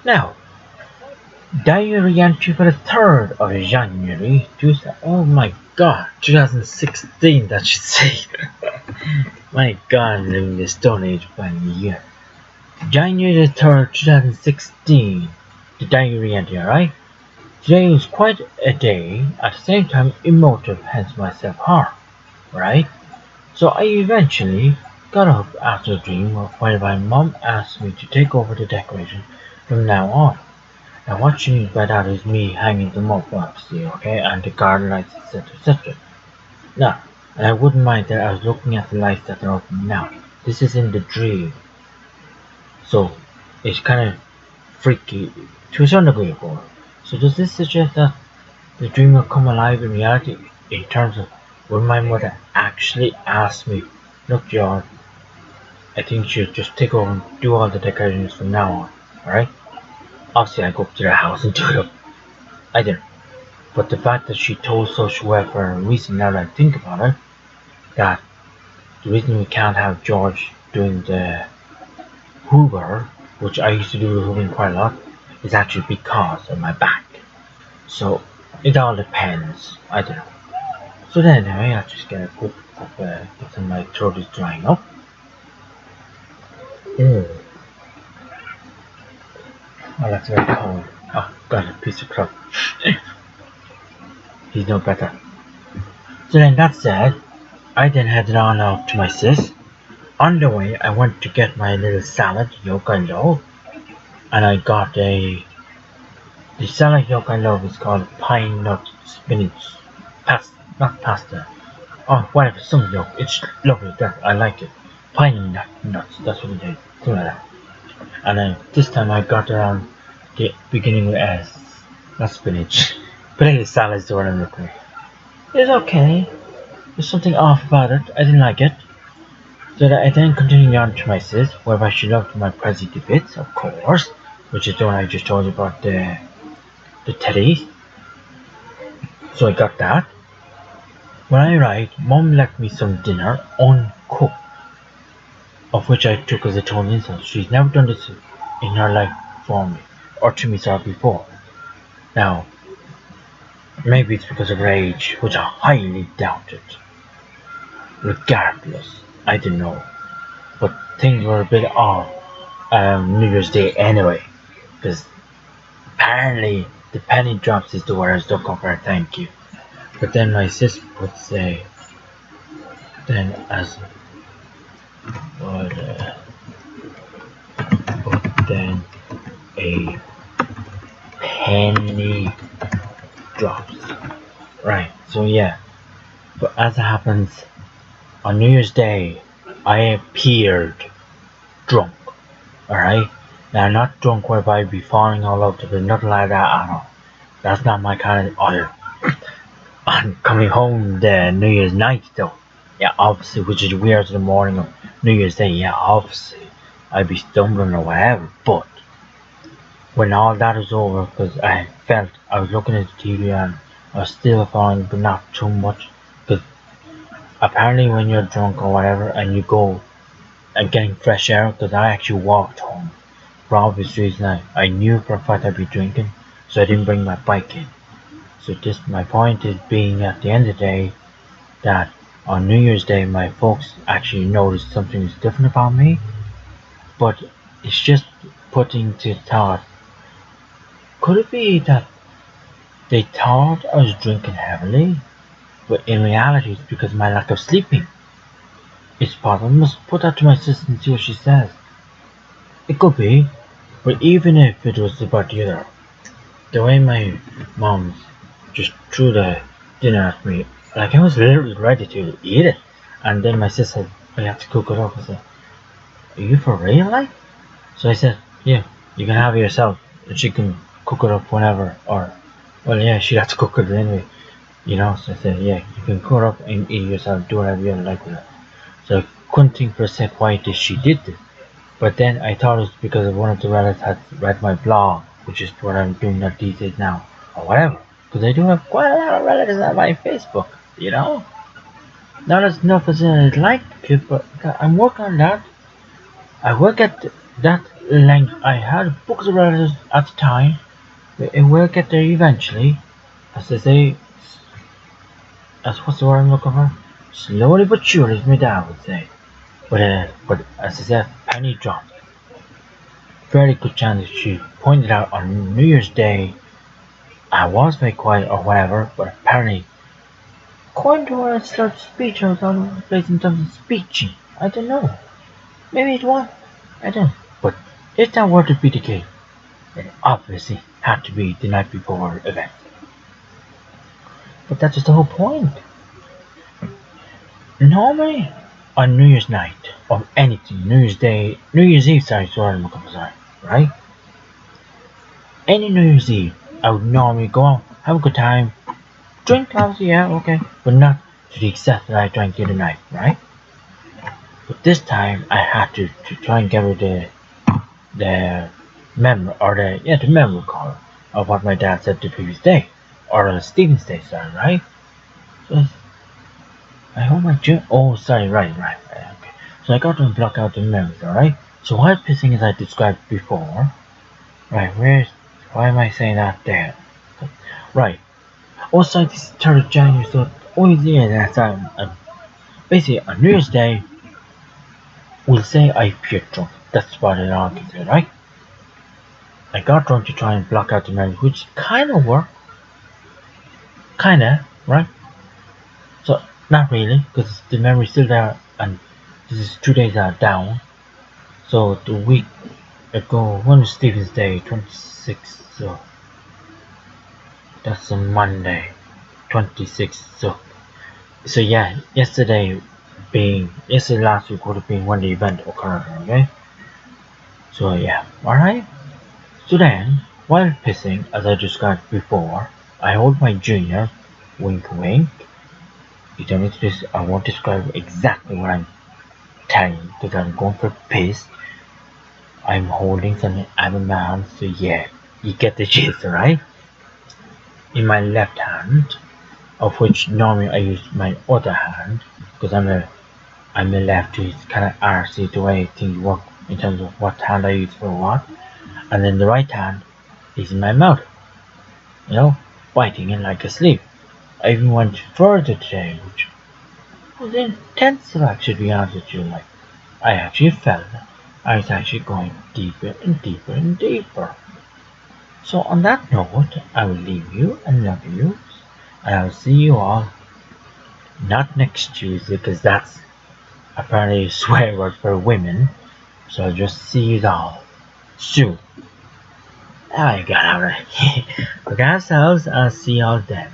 Now, diary entry for the 3rd of January, oh my god, 2016, that should say. My god, I'm living this Stone Age by a year. January the 3rd, 2016, the diary entry, alright? Today was quite a day, at the same time emotive, hence my self-harm, right? So I eventually got up after a dream while my mom asked me to take over the decoration from now on. Now what she means by that is me hanging them up, obviously, okay, and the garden lights, etc, etc. Now, and I wouldn't mind that I was looking at the lights that are open now. This is in the dream, so it's kind of freaky to a certain degree, of course. So does this suggest that the dream will come alive in reality in terms of when my mother actually asked me, look George, I think you should just take over and do all the decorations from now on, alright? Obviously I go up to their house and do it up. I didn't. But the fact that she told social welfare a reason, now that I think about it, that the reason we can't have George doing the Hoover, which I used to do the hoovering quite a lot, is actually because of my back. So it all depends. I don't know. So then anyway, I just get a quick cup because my throat is drying up. Oh, that's very cold. Oh, got a piece of crap. He's no better. So then that said, I then headed on out to my sis. On the way, I went to get my little salad, yolk I love, and I got the salad yolk I love is called pine nut spinach pasta, not pasta. Oh, whatever, some yolk. It's lovely. That I like it. Pine nuts. That's what it is. Something like that. And then this time I got around the beginning with S, not spinach. Potato salad is the one I'm looking for. It's okay. There's something off about it. I didn't like it. So that I then continued on to my sis, whereby she loved my Prezi to bits, of course, which is the one I just told you about the teddies. So I got that. When I arrived, Mom left me some dinner uncooked, of which I took as a total insult. She's never done this in her life for me, or to me before. Now, maybe it's because of her age, which I highly doubt it. Regardless, I don't know. But things were a bit off New Year's Day anyway, because apparently the penny drops is the word I was looking for, thank you. But then my sis would say, then as would but then a penny drops. Right, so yeah. But as it happens, on New Year's Day, I appeared drunk. Alright? Now, not drunk whereby I'd be falling all over the place, nothing like that at all. That's not my kind of other. I'm coming home the New Year's night though. Yeah, obviously, which is weird in the morning of New Year's Day. Yeah, obviously, I'd be stumbling or whatever. But when all that was over, because I felt I was looking at the TV and I was still falling, but not too much. Because apparently, when you're drunk or whatever, and you go and getting fresh air, because I actually walked home for obvious reasons. I knew for a fact I'd be drinking, so I didn't bring my bike in. So just my point is being at the end of the day that on New Year's Day my folks actually noticed something was different about me, but it's just putting to thought, could it be that they thought I was drinking heavily, but in reality it's because of my lack of sleeping? It's possible. I must put that to my sister and see what she says. It could be, but even if it was about the other, the way my mom's just threw the dinner at me, like I was literally ready to eat it, and then my sister said, I have to cook it up. I said, are you for real, like? So I said, yeah, you can have it yourself, and she can cook it up whenever, or, well, yeah, she'd have to cook it anyway, you know. So I said, yeah, you can cook it up and eat it yourself, do whatever you like with it. So I couldn't think for a sec why she did this. But then I thought it was because of one of the relatives had read my blog, which is what I'm doing that these days now, or whatever. Because I do have quite a lot of relatives on my Facebook, you know? Not as enough as I'd like to, but I'm working on that. I will get that Like I had books about it at the time, but it will get there eventually. As they say, as what's the word I'm looking for? Slowly but surely, as my dad would say. But as I said, penny dropped. Very good chance that she pointed out on New Year's Day. I was very quiet or whatever, but apparently, according to her start speech, I was all over the place in terms of speeching. I don't know. Maybe it was. I don't know. But if that were to be the case, it obviously had to be the night before event. But that's just the whole point. Normally, on New Year's night, or anything, New Year's Day, New Year's Eve, sorry, right? Any New Year's Eve, I would normally go out, have a good time, drink, obviously, yeah, okay, but not to the extent that I drank the other night, right? But this time, I had to try and get rid of the memory, or the memory card of what my dad said the previous day, or Stephen's Day, sorry, right? So I hope my oh, sorry, right, okay. So I got to block out the memories, alright? So while pissing as I described before, right, why am I saying that there? Right. Also, this is 3rd of January, so always yeah, that's basically on New Year's Day, we'll say I appeared drunk. That's what it all considered, right? I got drunk to try and block out the memories, which kinda worked. Kinda, right? So, not really, because the memory's still there, and this is 2 days down. So, the week ago, when was Stephen's Day? 26th, so that's a Monday. 26th, so yeah, yesterday last week would have been when the event occurred, okay? So yeah, alright? So then, while pissing, as I described before, I hold my junior, wink wink. You don't need to I won't describe exactly what I'm telling you, because I'm going for piss. I'm holding something out of my hand, so yeah, you get the gist, right? In my left hand, of which normally I use my other hand, because I'm a lefty, it's kind of artsy the way things work in terms of what hand I use for what. And then the right hand is in my mouth, biting it like a sleep. I even went further today, which was intense to actually be honest with you. Like, I actually felt I was actually going deeper and deeper and deeper. So on that note, I will leave you and love you, and I'll see you all not next Tuesday, because that's apparently a swear word for women. So I'll just see you all soon. I got out of here. Look at yourselves, I'll see y'all then.